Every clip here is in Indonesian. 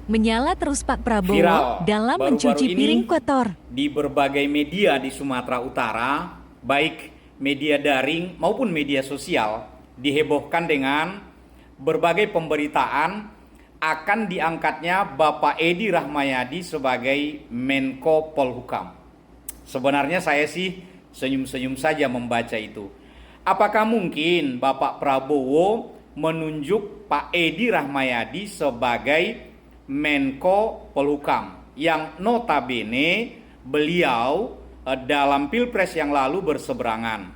Menyala terus Pak Prabowo Viral dalam baru-baru mencuci ini piring kotor. di berbagai media di Sumatera Utara, baik media daring maupun media sosial, dihebohkan dengan berbagai pemberitaan akan diangkatnya Bapak Edi Rahmayadi sebagai Menko Polhukam. Sebenarnya saya sih senyum-senyum saja membaca itu. Apakah mungkin Bapak Prabowo menunjuk Pak Edi Rahmayadi sebagai Menko Polhukam yang notabene beliau dalam Pilpres yang lalu berseberangan?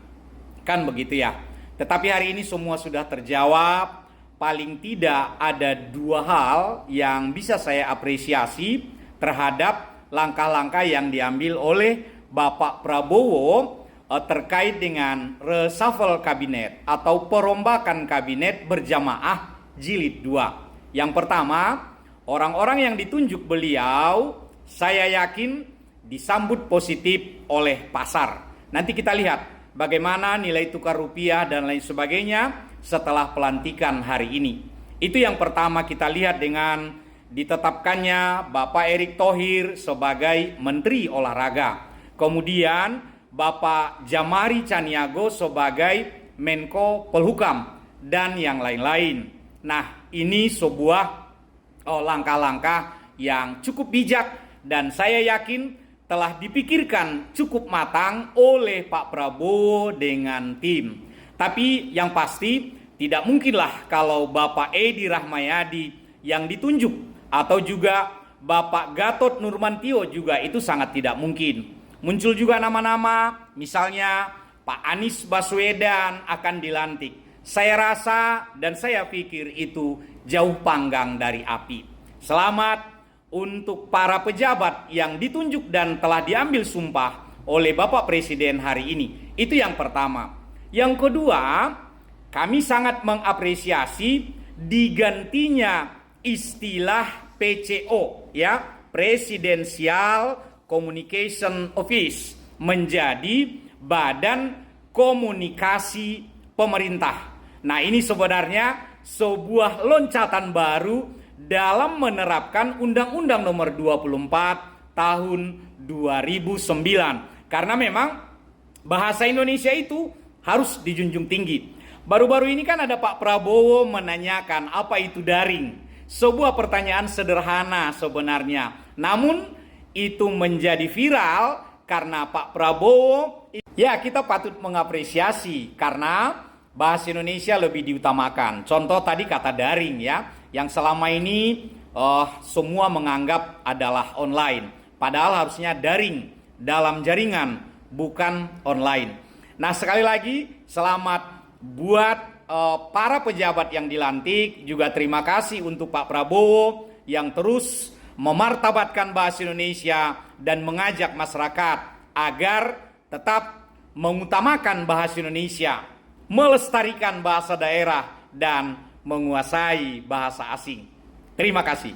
Kan begitu ya. Tetapi hari ini semua sudah terjawab. Paling tidak ada dua hal yang bisa saya apresiasi terhadap langkah-langkah yang diambil oleh Bapak Prabowo terkait dengan reshuffle kabinet atau perombakan kabinet berjamaah jilid 2. Yang pertama, orang-orang yang ditunjuk beliau saya yakin disambut positif oleh pasar. Nanti kita lihat bagaimana nilai tukar rupiah dan lain sebagainya setelah pelantikan hari ini. Itu yang pertama kita lihat dengan ditetapkannya Bapak Erick Thohir sebagai Menteri Olahraga. Kemudian Bapak Jamari Caniago sebagai Menko Polhukam dan yang lain-lain. Nah, ini sebuah langkah-langkah yang cukup bijak dan saya yakin telah dipikirkan cukup matang oleh Pak Prabowo dengan tim. Tapi yang pasti tidak mungkinlah kalau Bapak Edi Rahmayadi yang ditunjuk atau juga Bapak Gatot Nurmantio juga itu sangat tidak mungkin. Muncul juga nama-nama, misalnya Pak Anies Baswedan akan dilantik. Saya rasa dan saya pikir itu jauh panggang dari api. Selamat untuk para pejabat yang ditunjuk dan telah diambil sumpah oleh Bapak Presiden hari ini. Itu yang pertama. Yang kedua, kami sangat mengapresiasi digantinya istilah PCO, ya, Presidential Communication Office, menjadi Badan Komunikasi Pemerintah. Nah, ini sebenarnya sebuah loncatan baru dalam menerapkan Undang-Undang Nomor 24 Tahun 2009. Karena memang bahasa Indonesia itu harus dijunjung tinggi. Baru-baru ini kan ada Pak Prabowo menanyakan apa itu daring. Sebuah pertanyaan sederhana sebenarnya. Namun itu menjadi viral karena Pak Prabowo, ya kita patut mengapresiasi karena bahasa Indonesia lebih diutamakan. Contoh tadi kata daring ya, yang selama ini semua menganggap adalah online. Padahal harusnya daring dalam jaringan, bukan online. Nah, sekali lagi selamat buat para pejabat yang dilantik. Juga terima kasih untuk Pak Prabowo yang terus memartabatkan bahasa Indonesia dan mengajak masyarakat agar tetap mengutamakan bahasa Indonesia, melestarikan bahasa daerah dan menguasai bahasa asing. Terima kasih.